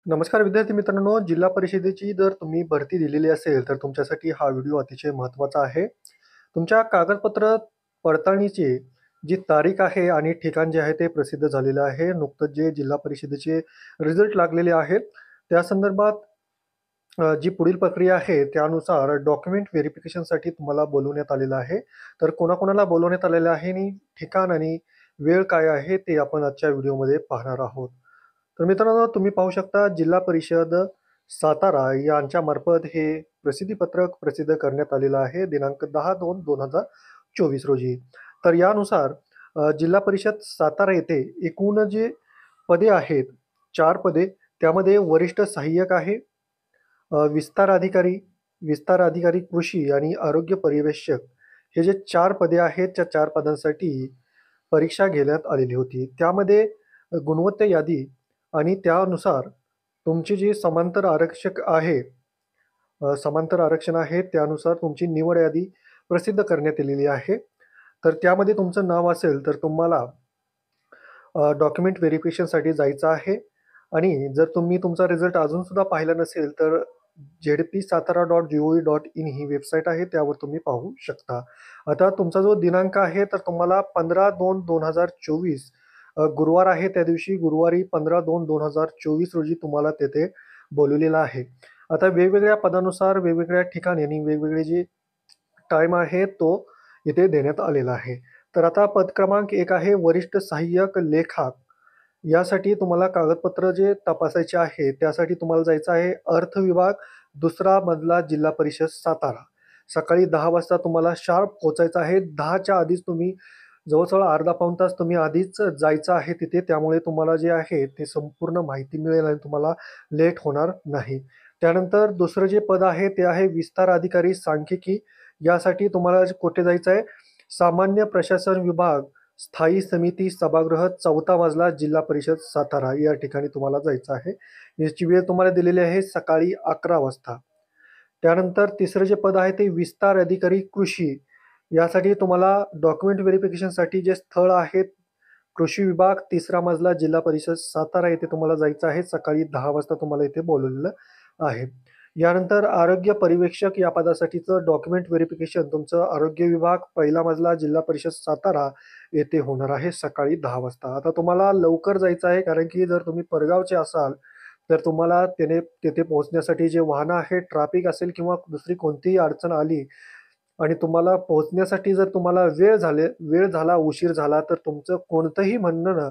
नमस्कार विद्यार्थी मित्रांनो, जिल्हा परिषदेची जर तुम्ही भरती दिलेली असेल, तर तुमच्यासाठी हा व्हिडिओ अतिशय महत्त्वाचा आहे. तुमच्या कागदपत्र पडताळणीची जी तारीख आहे आणि ठिकाण जे आहे ते प्रसिद्ध झालेलं आहे. नुकतंच जे जिल्हा परिषदेचे रिझल्ट लागलेले आहेत, त्या संदर्भात जी पुढील प्रक्रिया आहे त्यानुसार डॉक्युमेंट व्हेरिफिकेशनसाठी तुम्हाला बोलवण्यात आलेलं आहे. तर कोणाकोणाला बोलवण्यात आलेलं आहे आणि ठिकाण आणि वेळ काय आहे ते आपण आजच्या व्हिडिओमध्ये पाहणार आहोत. तर मित्रांनो, तुम्ही पाहू शकता जिल्हा परिषद सातारा यांच्यामार्फत हे प्रसिद्धीपत्रक प्रसिद्ध करण्यात आलेलं आहे दिनांक 10/2/2024 रोजी. तर यानुसार जिल्हा परिषद सातारा येथे एकूण जे पदे आहेत, 4 पदे, त्यामध्ये वरिष्ठ सहाय्यक आहे, विस्तार अधिकारी कृषी आणि आरोग्य पर्यवेक्षक हे जे 4 पदे आहेत, त्या 4 पदांसाठी परीक्षा घेण्यात आलेली होती. त्यामध्ये गुणवत्ता यादी आणि त्यानुसार तुमची जी समांतर आरक्षण आहे, त्यानुसार तुमची निवड यादी प्रसिद्ध करण्यात आलेली आहे. तर त्यामध्ये तुमचं नाव असेल, तर तुम्हाला डॉक्युमेंट व्हेरिफिकेशनसाठी जायचं आहे आणि जर तुम्ही तुमचा रिझल्ट अजूनसुद्धा पाहिला नसेल, तर zdsatara.gov.in ही वेबसाईट आहे, त्यावर तुम्ही पाहू शकता. आता तुमचा जो दिनांक आहे, तर तुम्हाला 15/2/2024 गुरुवार आहे, त्या दिवशी गुरुवारी 15/2/2024 रोजी तुम्हाला तेथे बोलवलेलं आहे. आता वेगवेगळ्या पदानुसार वेगवेगळ्या ठिकाणी आणि वेगवेगळे जे टाईम आहे, तो इथे देण्यात आलेला आहे. तर आता पद क्रमांक 1 आहे वरिष्ठ सहाय्यक लेखक. यासाठी तुम्हाला कागदपत्र जे तपासायचे आहे, त्यासाठी तुम्हाला जायचं आहे अर्थ विभाग, 2रा मजला, जिल्हा परिषद सातारा. सकाळी 10 वाजता तुम्हाला शार्प पोहोचायचं आहे. 10च्या आधीच तुम्ही जवळ-जवळ अर्धा पाऊण तास तुम्ही आधीच जायचं आहे तिथे. त्यामुळे तुम्हाला जे आहे ते संपूर्ण माहिती मिळेल आणि तुम्हाला लेट होणार नाही. त्यानंतर दुसरं जे पद आहे ते आहे विस्तार अधिकारी सांख्यिकी. यासाठी तुम्हाला कुठे जायचं आहे? सामान्य प्रशासन विभाग, स्थायी समिती सभागृह, 4था मजला, जिल्हा परिषद सातारा या ठिकाणी तुम्हाला जायचं आहे. याची वेळ तुम्हाला दिलेली आहे सकाळी 11 वाजता. त्यानंतर तिसरं जे पद आहे ते विस्तार अधिकारी कृषी. यासाठी तुम्हाला डॉक्युमेंट व्हेरिफिकेशनसाठी जे स्थळ आहे, कृषी विभाग, 3रा मजला, जिल्हा परिषद सातारा येथे तुम्हाला जायचं आहे. सकाळी 10 वाजता तुम्हाला इथे बोलवलेलं आहे. यानंतर आरोग्य पर्यवेक्षक या पदासाठीचं डॉक्युमेंट व्हेरिफिकेशन तुमचं आरोग्य विभाग, 1ला मजला, जिल्हा परिषद सातारा येथे होणार आहे सकाळी 10 वाजता. आता तुम्हाला लवकर जायचं आहे, कारण की जर तुम्ही परगावचे असाल, तर तुम्हाला तिथे पोहोचण्यासाठी जे वाहनं आहेत, ट्रॅफिक असेल किंवा दुसरी कोणतीही अडचण आली आणि तुम्हाला पोहोचण्यासाठी जर तुम्हाला वेळ झाला, उशीर झाला, तर तुमचं कोणतंही म्हणणं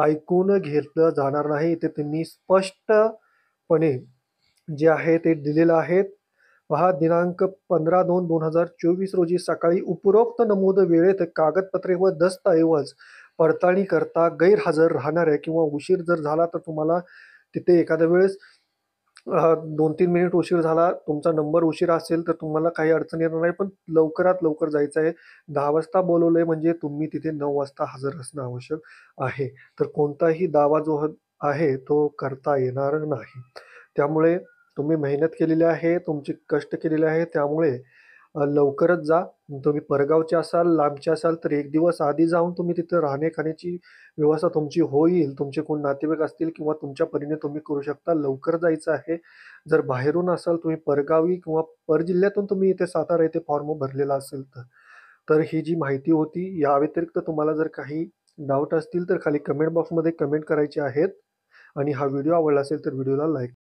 ऐकून घेतलं जाणार नाही. इथे त्यांनी स्पष्टपणे जे आहे ते दिलेलं आहे. पहा, दिनांक 15/2/2024 रोजी सकाळी उपरोक्त नमूद वेळेत कागदपत्रे व दस्तऐवज पडताळणी करता गैरहजर राहणाऱ्या किंवा उशीर जर झाला, तर तुम्हाला तिथे एखाद्या वेळेस 2-3 मिनिट उशीर झाला, तुमचा नंबर उशिरा असेल, तर तुम्हाला काही अडचण येणार नाही. पण लवकरात लवकर जायचं आहे. 10 वाजता बोलवलंय म्हणजे तुम्ही तिथे 9 वाजता हजर असणं आवश्यक आहे. तर कोणताही दावा जो आहे तो करता येणार नाही. त्यामुळे तुम्ही मेहनत केलेली आहे, तुमचे कष्ट केलेले आहे, त्यामुळे लवकरच जा. तुम्ही परगावचे असाल, लांबचे असाल, तर 1 दिवस आधी जाऊन तुम्ही तिथं राहणे-खाण्याची व्यवस्था तुमची होईल. तुमचे कोण नातेवाईक असतील किंवा तुमच्या परीने तुम्ही करू शकता. लवकर जायचं आहे. जर बाहेरून असाल, तुम्ही परगावी किंवा परजिल्ह्यातून तुम्ही इथे सातारा येथे फॉर्म भरलेला असेल तर. तर ही जी माहिती होती, या व्यतिरिक्त तुम्हाला जर काही डाऊट असतील, तर खाली कमेंट बॉक्समध्ये कमेंट करायचे आहेत आणि हा व्हिडिओ आवडला असेल तर व्हिडिओला लाईक